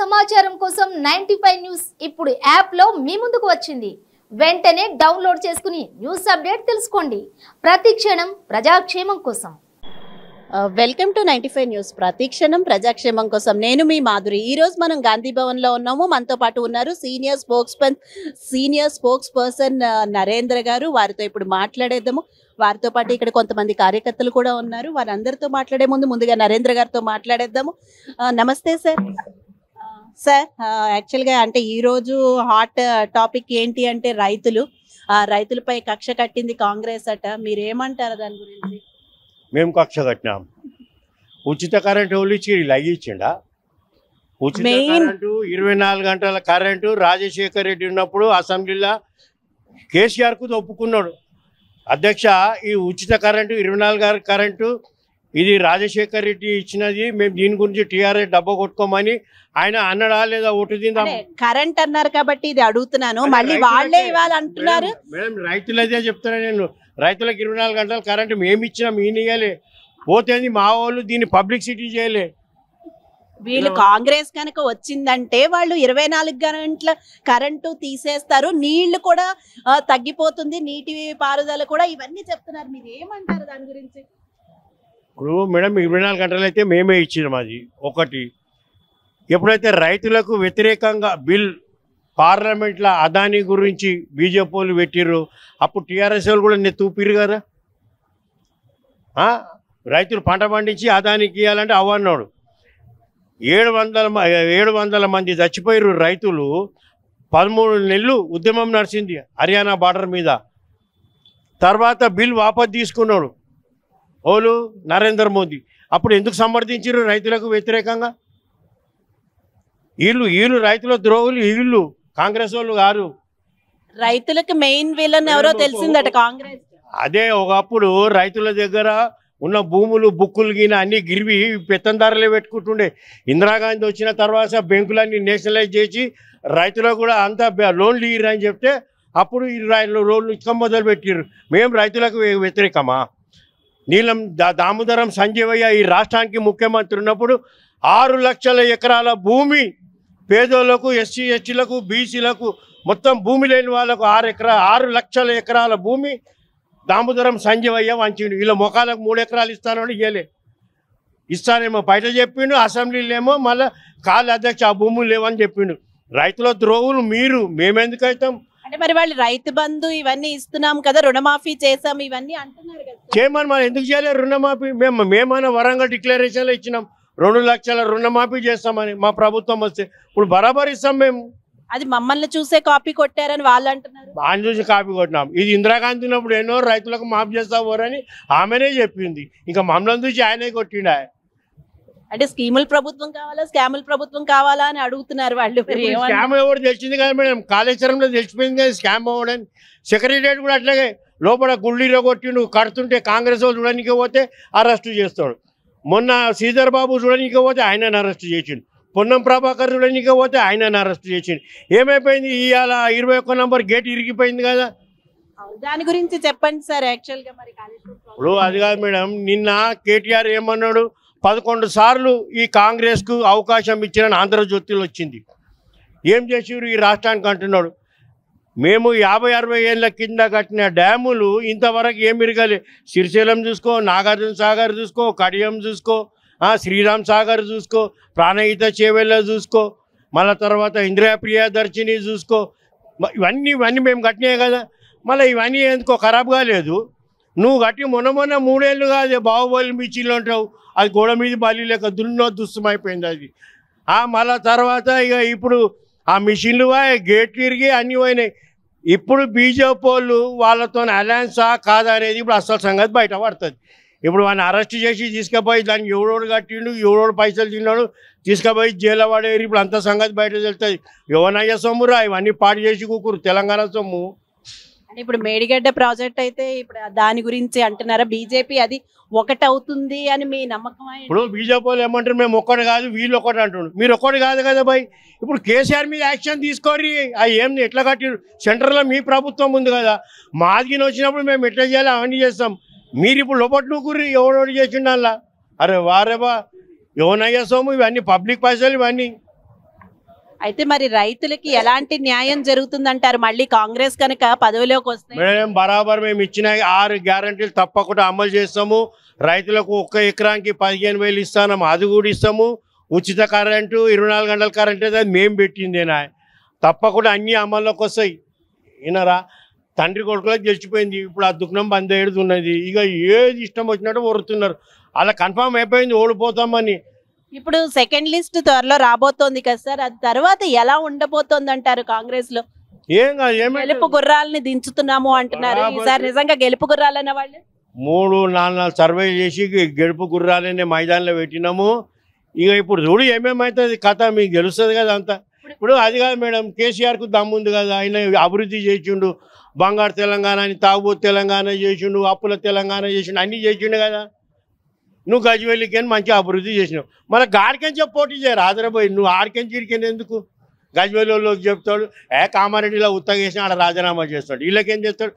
సమాచారం కోసం 95 న్యూస్ ఇప్పుడు యాప్ లో మీ ముందుకు వచ్చింది. వెంటనే డౌన్లోడ్ చేసుకుని న్యూస్ అప్డేట్ తెలుసుకోండి. ప్రతి క్షణం ప్రజాక్షేమం కోసం. Welcome to 95 news. ప్రతిక్షణం ప్రజాక్షేమం కోసం. నేను మీ మాధురి. ఈ రోజు మనం గాంధీ భవన్ లో ఉన్నాము. మనతో పాటు ఉన్నారు సీనియర్ స్పోక్స్ పర్సన్ నరేంద్ర గారు. వారితో ఇప్పుడు మాట్లాడేద్దాము. వారితో పాటు ఇక్కడ కొంతమంది కార్యకర్తలు కూడా ఉన్నారు. వారందరితో మాట్లాడే ముందుగా నరేంద్ర గారితో మాట్లాడేద్దాము. నమస్తే సార్. సార్, యాక్చువల్గా అంటే ఈరోజు హాట్ టాపిక్ ఏంటి అంటే రైతులపై కక్ష కట్టింది కాంగ్రెస్ అట. మీరేమంటారు దాని గురించి? మేము కక్ష కట్టినాం. ఉచిత కరెంటు వాళ్ళు ఇచ్చి లగిచ్చిండా? ఉచిత కరెంటు 24 గంటల కరెంటు రాజశేఖర్ రెడ్డి ఉన్నప్పుడు అసెంబ్లీలో కేసీఆర్కు ఒప్పుకున్నాడు. అధ్యక్ష, ఈ ఉచిత కరెంటు 24 కరెంటు ఇది రాజశేఖర్ రెడ్డి ఇచ్చినది, మేము దీని గురించి టీఆర్ఎస్ డబ్బా కొట్టుకోమని ఆయన అన్నడా లేదా? ఓటు తిందా? కరెంట్ అన్నారు కాబట్టి ఇది అడుగుతున్నాను. మళ్ళీ వాళ్ళే ఇవ్వాలంటున్నారు. మేడం, రైతులదే చెప్తున్నా నేను. రైతులకు 24 గంటల కరెంటు మేము ఇచ్చినాం, ఈయన ఇయ్యలే. పోతేంది మా వాళ్ళు దీన్ని పబ్లిసిటీ చేయలే. వీళ్ళు కాంగ్రెస్ కనుక వచ్చిందంటే వాళ్ళు 24 గంటల కరెంటు తీసేస్తారు, నీళ్లు కూడా తగ్గిపోతుంది, నీటి పారుదల కూడా, ఇవన్నీ చెప్తున్నారు. మీరు ఏమంటారు దాని గురించి? ఇప్పుడు మేడం 24 గంటలు అయితే మేమే ఇచ్చినాం. అది ఒకటి. ఎప్పుడైతే రైతులకు వ్యతిరేకంగా బిల్ పార్లమెంట్లో అదానీ గురించి బీజేపీ వాళ్ళు పెట్టిర్రు, అప్పుడు టీఆర్ఎస్ వాళ్ళు కూడా తూపిరు కదా. రైతులు పంట పండించి అదానికి ఇవ్వాలంటే అవ్వన్నాడు. 700 మంది చచ్చిపోయారు రైతులు. 13 నెలలు ఉద్యమం నడిచింది హర్యానా బార్డర్ మీద. తర్వాత బిల్ వాపస్ తీసుకున్నాడు ఓలు నరేంద్ర మోదీ. అప్పుడు ఎందుకు సమర్థించారు రైతులకు వ్యతిరేకంగా? వీళ్ళు రైతుల ద్రోహులు, వీళ్ళు కాంగ్రెస్ వాళ్ళు కాదు. రైతులకు మెయిన్ విలన్ ఎవరో తెలిసిందట కాంగ్రెస్. అదే ఒకప్పుడు రైతుల దగ్గర ఉన్న భూములు బుక్కులు గిన అన్ని గిరివి పెత్తందారులే పెట్టుకుంటుండే. ఇందిరాగాంధీ వచ్చిన తర్వాత బ్యాంకులన్నీ నేషనలైజ్ చేసి రైతులకు కూడా అంతా లోన్లు ఇయ్యరని చెప్తే అప్పుడు ఈ లోన్లు ఇచ్చక మొదలు పెట్టిర్రు. మేము రైతులకు వ్యతిరేకమా? నీలం దామోదరం సంజీవయ్య ఈ రాష్ట్రానికి ముఖ్యమంత్రి ఉన్నప్పుడు 6 లక్షల ఎకరాల భూమి పేదోళ్లకు, ఎస్సీ ఎస్టీలకు, బీసీలకు, మొత్తం భూమి లేని వాళ్ళకు 6 లక్షల ఎకరాల భూమి దామోదరం సంజీవయ్య వంచిండు. వీళ్ళ మొఖాలకు 3 ఎకరాలు ఇస్తానని ఇవ్వలే. ఇస్తానేమో బయట చెప్పిండు, అసెంబ్లీలో ఏమో మళ్ళీ కాళ్ళు అధ్యక్ష ఆ భూములు లేవని చెప్పిండు. రైతుల ద్రోహులు మీరు, మేమెందుకు అవుతాం? అంటే మరి వాళ్ళు రైతు బంధు ఇవన్నీ ఇస్తున్నాం కదా, రుణమాఫీ చేసాం ఇవన్నీ అంటున్నారు కదా. చేయమని మనం ఎందుకు చేయలేదు రుణమాఫీ? మేమైనా వరంగల్ డిక్లరేషన్లో ఇచ్చినాం 2 లక్షల రుణమాఫీ చేస్తామని. మా ప్రభుత్వం వస్తే ఇప్పుడు బరాబర్ ఇస్తాం మేము. అది మమ్మల్ని చూసే కాపీ కొట్టారని వాళ్ళు అంటున్నారు. ఆయన చూసి కాపీ కొట్టినాం. ఇది ఇందిరాగాంధీ ఉన్నప్పుడు ఎన్నో రైతులకు మాఫీ చేస్తామని ఆమెనే చెప్పింది. ఇంకా మమ్మల్ని చూసి ఆయనే కొట్టిండా. అంటే స్కీముల ప్రభుత్వం కావాలా, స్కాముల ప్రభుత్వం కావాలా అని అడుగుతున్నారు వాళ్ళు. స్కామ్ ఎవరు తెలిసింది కదా మేడం, కాళేశ్వరంలో తెలిసిపోయింది కదా స్కామ్ అవ్వడని. సెక్రటరియట్ కూడా అట్లాగే లోపల గుళ్ళీలో కొట్టిండు. కడుతుంటే కాంగ్రెస్ వాళ్ళు చూడడానికి పోతే అరెస్టు చేస్తాడు. మొన్న శ్రీధర్ బాబు చూడడానికి పోతే ఆయనను అరెస్ట్ చేసిండు. పొన్నం ప్రభాకర్ చూడడానికి పోతే ఆయనను అరెస్ట్ చేసిండు. ఏమైపోయింది? ఇవాళ 21 నంబర్ గేట్ ఇరిగిపోయింది కదా. దాని గురించి చెప్పండి సార్. యాక్చువల్గా మరి ఇప్పుడు అది కాదు మేడం, నిన్న కేటీఆర్ ఏమన్నాడు? 11 సార్లు ఈ కాంగ్రెస్కు అవకాశం ఇచ్చిన ఆంధ్రజ్యోతిలో వచ్చింది. ఏం చేసిరు ఈ రాష్ట్రానికి అంటున్నాడు. మేము 50-60 ఏళ్ళ కింద కట్టిన డ్యాములు ఇంతవరకు ఏం ఇరగలే. శ్రీశైలం చూసుకో, నాగార్జున సాగర్ చూసుకో, కడియం చూసుకో, శ్రీరామ్ సాగర్ చూసుకో, ప్రాణహిత చేవెళ్ళ చూసుకో, మళ్ళీ తర్వాత ఇందిరా ప్రియదర్శిని చూసుకో. ఇవన్నీ మేము కట్టినాయి కదా. మళ్ళీ ఇవన్నీ ఎందుకో ఖరాబ్ కాలేదు. నువ్వు కట్టి మొన్న 3 ఏళ్ళు కాదు బాహుబలి బీచ్లో ఉంటావు. అది గోడ మీద బలి లేక దుస్తుమైపోయింది అది. మళ్ళీ తర్వాత ఇప్పుడు ఆ మిషన్లు గేట్లు ఇరిగి అన్నీ పోయినాయి. ఇప్పుడు బీజేపీ వాళ్ళు వాళ్ళతో అలయన్సా కాదా అనేది ఇప్పుడు అసలు సంగతి బయట పడుతుంది. ఇప్పుడు వాడిని అరెస్ట్ చేసి తీసుకుపోయి దానికి ఎవడోడు కట్టిండు, ఎవడోడు పైసలు తిన్నాడు, తీసుకుపోయి జైలు పడేరు. ఇప్పుడు అంత సంగతి బయట తెలుస్తుంది. ఎవరనయ్య సొమ్మురా ఇవన్నీ పాటు చేసి కూకురు తెలంగాణ సొమ్ము. అంటే ఇప్పుడు మేడిగడ్డ ప్రాజెక్ట్ అయితే ఇప్పుడు దాని గురించి అంటున్నారా? బీజేపీ అది ఒకటి అవుతుంది అని మీ నమ్మకం? ఇప్పుడు బీజేపీ వాళ్ళు ఏమంటారు, మేము ఒక్కటి కాదు వీళ్ళు ఒకటి అంటున్నారు. మీరు ఒక్కటి కాదు కదా భయ్. ఇప్పుడు కేసీఆర్ మీద యాక్షన్ తీసుకోరి. అది ఏం ఎట్లా కట్టిరు? సెంటర్లో మీ ప్రభుత్వం ఉంది కదా. మాదిగిన వచ్చినప్పుడు మేము ఎట్లా చేయాలి అవన్నీ చేస్తాం. మీరు ఇప్పుడు లోపల నూకుర్రి ఎవడోడు చేసిండు అలా. అరే వారేబా ఎవనయ్యా సోము, ఇవన్నీ పబ్లిక్ పైసలు ఇవన్నీ. అయితే మరి రైతులకి ఎలాంటి న్యాయం జరుగుతుందంటారు మళ్ళీ కాంగ్రెస్ కనుక పదవిలోకి వస్తే? మేడం బరాబర్ మేము ఇచ్చిన 6 గ్యారంటీలు తప్పకుండా అమలు చేస్తాము. రైతులకు 1 ఎకరానికి 15,000 ఇస్తాము, అది కూడా ఇస్తాము. ఉచిత కరెంటు 24 గంటల కరెంటు అది మేము పెట్టిందేనా, తప్పకుండా అన్నీ అమల్లోకి వస్తాయి. వినరా, తండ్రి కొడుకులకు గెలిచిపోయింది, ఇప్పుడు ఆ దుఃఖం బంద్ ఉన్నది. ఇక ఏది ఇష్టం వచ్చినట్టు వరుతున్నారు. అలా కన్ఫామ్ అయిపోయింది ఓడిపోతామని. ఇప్పుడు సెకండ్ లిస్ట్ త్వరలో రాబోతోంది కదా సార్, అది తర్వాత ఎలా ఉండబోతోంది అంటారు కాంగ్రెస్ లో? ఏం కాదు, గెలుపు గుర్రాలని దించుతున్నాము అంటున్నారు. ఈసారి నిజంగా గెలుపు గుర్రాలు అన్న వాళ్ళు 3-4 సర్వే చేసి గెలుపు గుర్రాలనే మైదానంలో పెట్టినాము. ఇక ఇప్పుడు చూడు ఏమేమవుతుంది కథ, మీకు తెలుస్తుంది కదా అంతా. ఇప్పుడు అది కాదు మేడం, కేసీఆర్కు దమ్ముంది కదా, ఆయన అభివృద్ధి చేసిండు. బంగారు తెలంగాణ అని, తాగుబోతు తెలంగాణ చేసిండు, అప్పుల తెలంగాణ చేసిండు, అన్నీ చేసిండు కదా. నువ్వు గజ్వేలికి అని మంచిగా అభివృద్ధి చేసినావు, మళ్ళీ గాడికెంచి పోటీ చేయరు ఆదరపోయి. నువ్వు ఆడికెంచి ఇడికెళ్ళి ఎందుకు? గజ్వేలిలోకి చెప్తాడు కామారెడ్డిలో ఉత్తగా చేసిన ఆడ రాజీనామా చేస్తాడు. వీళ్ళకేం చేస్తాడు,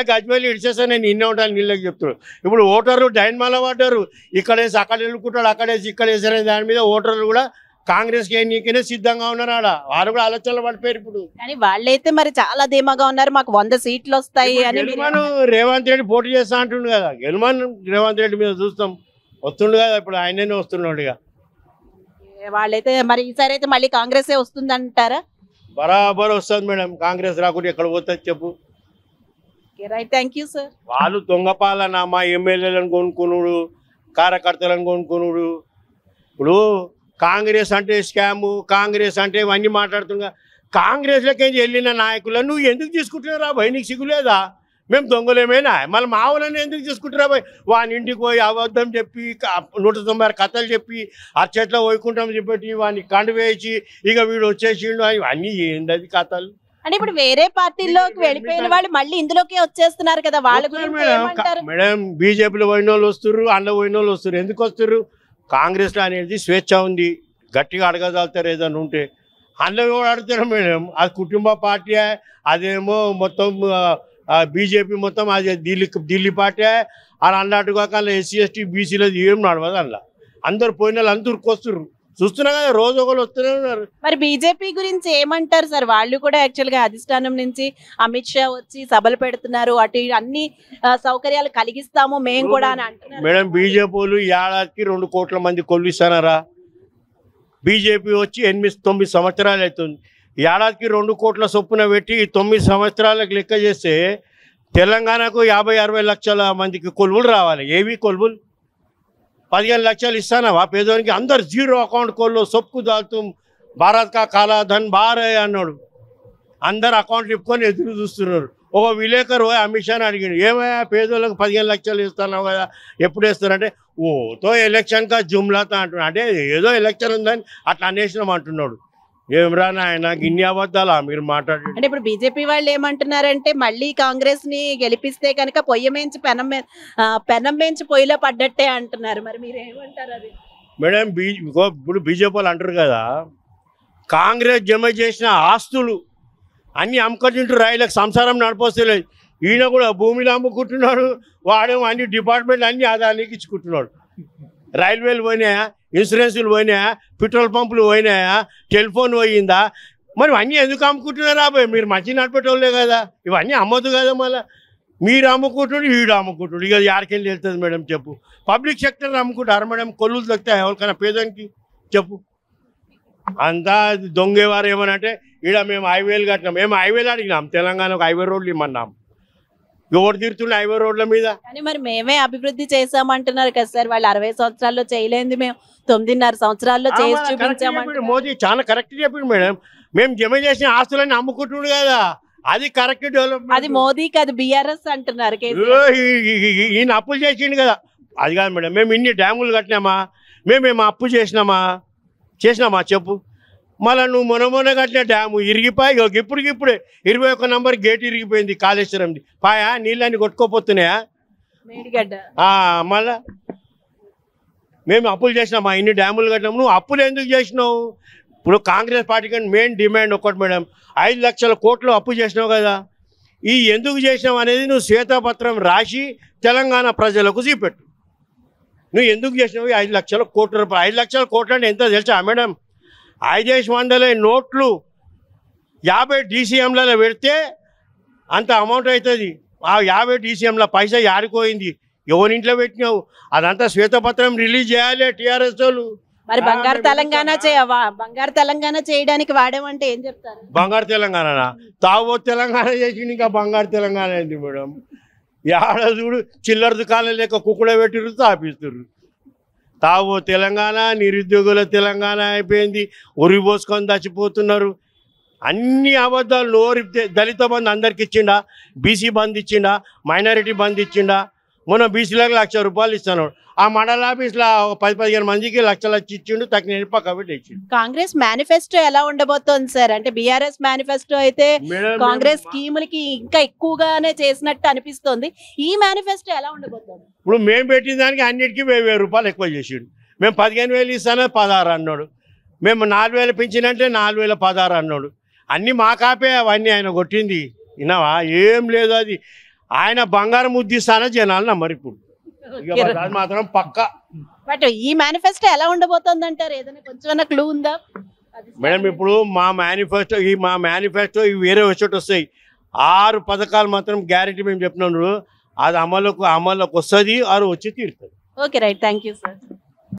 గజ్వేలి ఇడిచేస్తా నేను ఇన్నే ఉంటాను నీళ్ళకి చెప్తాడు. ఇప్పుడు ఓటర్లు డైన్మాల పడ్డారు, ఇక్కడేసి అక్కడ వెళ్ళుకుంటాడు, అక్కడేసి ఇక్కడ వేసారని దాని మీద ఓటర్లు కూడా కాంగ్రెస్కి ఎన్నికనే సిద్ధంగా ఉన్నారు. ఆడ వాళ్ళు కూడా ఆలోచనలు పడిపోయారు. ఇప్పుడు కానీ వాళ్ళైతే మరి చాలా ధీమాగా ఉన్నారు, మాకు 100 సీట్లు వస్తాయి అని. గెలుమను రేవంత్ రెడ్డి పోటీ చేస్తా అంటుండు కదా, గెలుమను రేవంత్ రెడ్డి మీద చూస్తాం, వస్తుండు కదా, ఇప్పుడు ఆయననే వస్తున్నాడు. ఇక వాళ్ళైతే మరి ఈసారి అయితే మళ్ళీ కాంగ్రెసే వస్తుంది అంటారా? బరాబర్ వస్తుంది మేడం, కాంగ్రెస్ రాకుండా ఎక్కడ పోతుంది చెప్పు. Right, thank you sir. వాళ్ళు దొంగపాలన మా ఎమ్మెల్యేలను కొనుక్కునుడు, కార్యకర్తలను కొనుక్కునుడు. ఇప్పుడు కాంగ్రెస్ అంటే స్కాము, కాంగ్రెస్ అంటే ఇవన్నీ మాట్లాడుతున్నా. కాంగ్రెస్లోకి వెళ్ళిన నాయకులను నువ్వు ఎందుకు తీసుకుంటున్నారా భయ్? నీకు సిగ్గులేదా? మేము దొంగలేమేనా? మళ్ళీ మా వాళ్ళని ఎందుకు తీసుకుంటారా భయ్? వాని ఇంటికి పోయి అబద్ధం చెప్పి 190 కథలు చెప్పి అచ్చట్లో పోయికుంటాం చెప్పి వాడిని కండు వేసి ఇక వీడు వచ్చేసిండు అని అన్నీ ఏంది అది కథలు. అంటే ఇప్పుడు వేరే పార్టీలోకి వెళ్ళిపోయిన వాళ్ళు మళ్ళీ ఇందులోకి వచ్చేస్తున్నారు కదా, వాళ్ళ గురించి ఏమంటారు? మేడం బీజేపీలో పోయిన వాళ్ళు వస్తుర్రు, అందులో పోయిన వాళ్ళు వస్తుర్రు. ఎందుకు వస్తుర్రు? కాంగ్రెస్లో అనేది స్వేచ్ఛ ఉంది, గట్టిగా అడగదాల్తారు ఏదైనా ఉంటే. అందులో కూడా అడుగుతారు మేడం, అది కుటుంబ పార్టీ, అదేమో మొత్తం బీజేపీ మొత్తం అది ఢిల్లీ పార్టీ అని అన్నట్టుగా కానీ ఎస్సీ ఎస్టీ బీసీలో ఏం నడవదు. అందులో అందరు పోయిన వాళ్ళు అందరికి వస్తుర్రు, చూస్తున్నా కదా, రోజు ఒకరు వస్తూనే ఉన్నారు. మరి బీజేపీ గురించి ఏమంటారు సార్? వాళ్ళు కూడా యాక్చువల్ గా అధిష్టానం నుంచి అమిత్ షా వచ్చి సభలు పెడుతున్నారు, అటు అన్ని సౌకర్యాలు కలిగిస్తాము మేము కూడా అని అంటున్నారు. మేడం బీజేపీ వాళ్ళు ఏడాదికి 2 కోట్ల మంది కొలుస్తానారా? బీజేపీ వచ్చి 8-9 సంవత్సరాలు అవుతుంది. ఏడాదికి 2 కోట్ల చొప్పున పెట్టి 9 సంవత్సరాలకు లెక్క చేస్తే తెలంగాణకు 50-60 లక్షల మందికి కొలువులు రావాలి. ఏవి కొలువులు? 15 లక్షలు ఇస్తానవా పేదోనికి? అందరు జీరో అకౌంట్ కొల్లో సొప్పు దాల్తూ భారత్ కా కాలాధన్ బారే అన్నాడు. అందరు అకౌంట్లు ఇప్పుకొని ఎదురు చూస్తున్నారు. ఒక విలేకరు అమిత్ షాని అడిగాడు, ఏమయ్యా పేదోళ్ళకి 15 లక్షలు ఇస్తున్నావు కదా, ఎప్పుడు వేస్తారంటే ఓతో ఎలక్షన్ కా జుమ్లాతా అంటున్నాడు. అంటే ఏదో ఎలక్షన్ ఉందని అట్లా అనేసినాం అంటున్నాడు. ఏమరా నాయన ఇన్ని అబద్ధాలా మీరు మాట్లాడి? అంటే ఇప్పుడు బీజేపీ వాళ్ళు ఏమంటున్నారంటే మళ్ళీ కాంగ్రెస్ ని గెలిపిస్తే కనుక పొయ్యి మేంచి పెనం మేంచి పొయ్యిలో పడ్డట్టే అంటున్నారు. మరి మీరు ఏమంటారు అది? మేడం ఇప్పుడు బీజేపీ వాళ్ళు అంటారు కదా, కాంగ్రెస్ జమ చేసిన ఆస్తులు అన్నీ అమ్ముకుంటుంటూ రైళ్ళకి సంసారం నడిపోస్తలేదు. ఈయన కూడా భూమిలో అమ్ముకుంటున్నాడు, వాడేమో అన్ని డిపార్ట్మెంట్లు అన్నీ అదానికి ఇచ్చుకుంటున్నాడు. రైల్వేలు పోయినాయా, ఇన్సూరెన్సులు పోయినాయా, పెట్రోల్ పంపులు పోయినాయా, టెలిఫోన్ పోయిందా? మరి అన్నీ ఎందుకు అమ్ముకుంటున్నారా అబ్బాయి? మీరు మంచి నడిపేటోళ్ళే కదా, ఇవన్నీ అమ్మదు కదా. మళ్ళీ మీరు అమ్ముకుంటుడు, వీడు అమ్ముకుంటుడు, ఇక యాడికెళ్ళి వెళ్తుంది మేడం చెప్పు? పబ్లిక్ సెక్టర్ అమ్ముకుంటారు మేడం, కొల్లులు దొరుకుతాయి ఎవరికైనా పేదోనికి చెప్పు? అంతా దొంగేవారు ఏమనంటే ఈడ మేము హైవేలు కట్టినాం, మేము హైవేలు అడిగినాం, తెలంగాణకు హైవే రోడ్లు ఇమ్మన్నాం, ఎవరు తీరుతుండే హైవే రోడ్ల మీద? కానీ మరి మేమే అభివృద్ధి చేసామంటున్నారు కదా సార్, వాళ్ళు 60 సంవత్సరాల్లో చేయలేంది మేము 9.5 సంవత్సరాల్లో చేసి చూపించామంటే. మోదీ చాలా కరెక్ట్ చెప్పిండు మేడం, మేము జమ చేసిన ఆస్తులన్నీ అమ్ముకుంటున్నాడు కదా, అది కరెక్ట్ డెవలప్మెంట్. అది మోదీకి, అది బీఆర్ఎస్ అంటున్నారు. ఈయన అప్పులు చేసిండు కదా, అది కాదు మేడం. మేము ఇన్ని డ్యాములు కట్టినామా? మేమేమో అప్పు చేసినామా చెప్పు? మళ్ళీ నువ్వు మొన్న కట్టిన డ్యాము ఇరిగిపోయి ఇప్పుడే 21 నంబర్ గేట్ ఇరిగిపోయింది కాళేశ్వరంది. పాయా నీళ్ళని కొట్టుకోపోతున్నాయా? మళ్ళా మేము అప్పులు చేసినామా? ఇన్ని డ్యాములు కట్టినాము. నువ్వు అప్పులు ఎందుకు చేసినావు? ఇప్పుడు కాంగ్రెస్ పార్టీకి మెయిన్ డిమాండ్ ఒకటి మేడం, 5 లక్షల కోట్లు అప్పు చేసినావు కదా, ఈ ఎందుకు చేసినావు అనేది నువ్వు శ్వేతపత్రం రాసి తెలంగాణ ప్రజలకు చూపెట్టు. నువ్వు ఎందుకు చేసినావు 5 లక్షల కోట్ల రూపాయలు? 5 లక్షల కోట్లు అంటే ఎంత తెలుసా మేడం? 500 నోట్లు 50 DCMలలో పెడితే అంత అమౌంట్ అవుతుంది. ఆ 50 DCMల పైసా యాడిపోయింది, ఎవరింట్లో పెట్టినావు, అదంతా శ్వేతపత్రం రిలీజ్ చేయాలి టీఆర్ఎస్ వాళ్ళు. మరి బంగారు తెలంగాణ బంగారు తెలంగాణ చేయడానికి వాడేమంటే ఏం చెప్తారు? బంగారు తెలంగాణ తావో తెలంగాణ చేసి ఇంకా బంగారు తెలంగాణ అయింది మేడం. ఏడ చూడు చిల్లర దుకాణం లేక కుక్కుడ పెట్టిరు తాపిస్తుర్రు. తావో తెలంగాణ, నిరుద్యోగుల తెలంగాణ అయిపోయింది. ఉరి పోసుకొని చచ్చిపోతున్నారు. అన్ని అబద్ధాలు నోరిపితే దళిత బంధు అందరికి ఇచ్చిండా, బీసీ బంధు ఇచ్చిండా, మైనారిటీ బంధు ఇచ్చిండా. మొన్న బీసీలకు 1,00,000 రూపాయలు ఇస్తున్నాడు. ఆ మండల ఆఫీస్లో 10-15 మందికి 1,00,000 ఇచ్చిండు. తగిన పక్క పెట్టి ఇచ్చిండు. కాంగ్రెస్ మేనిఫెస్టో ఎలా ఉండబోతోంది సార్? అంటే బీఆర్ఎస్ మేనిఫెస్టో అయితే కాంగ్రెస్ స్కీములకి ఇంకా ఎక్కువగానే చేసినట్టు అనిపిస్తోంది. ఈ మేనిఫెస్టో ఎలా ఉండబోతోంది? ఇప్పుడు మేము పెట్టిన దానికి అన్నిటికీ 1,000 రూపాయలు ఎక్కువ చేసిండు. మేము 15,000 ఇస్తానే 16 అన్నాడు. మేము 4,000 పెంచినంటే 4,016 అన్నాడు. అన్నీ మా కాపే అవన్నీ ఆయన కొట్టింది. విన్నావా? ఏం లేదు. అది ఆయన బంగారం ముద్దిస్తానే జనాలు నమ్మరు. ఇప్పుడు అది మాత్రం పక్క. బట్ ఈ మేనిఫెస్టో ఎలా ఉండబోతోంది అంటారు? ఏదైనా కొంచెం క్లూ ఉందా మేడం? ఇప్పుడు మా మేనిఫెస్టో ఇవి వేరే వచ్చేటి వస్తాయి. 6 పథకాలు మాత్రం గ్యారెంటీ మేము చెప్పినాడు. అది అమలుకు వస్తుంది, అది వచ్చి తీరుతుంది. Okay right, thank you sir.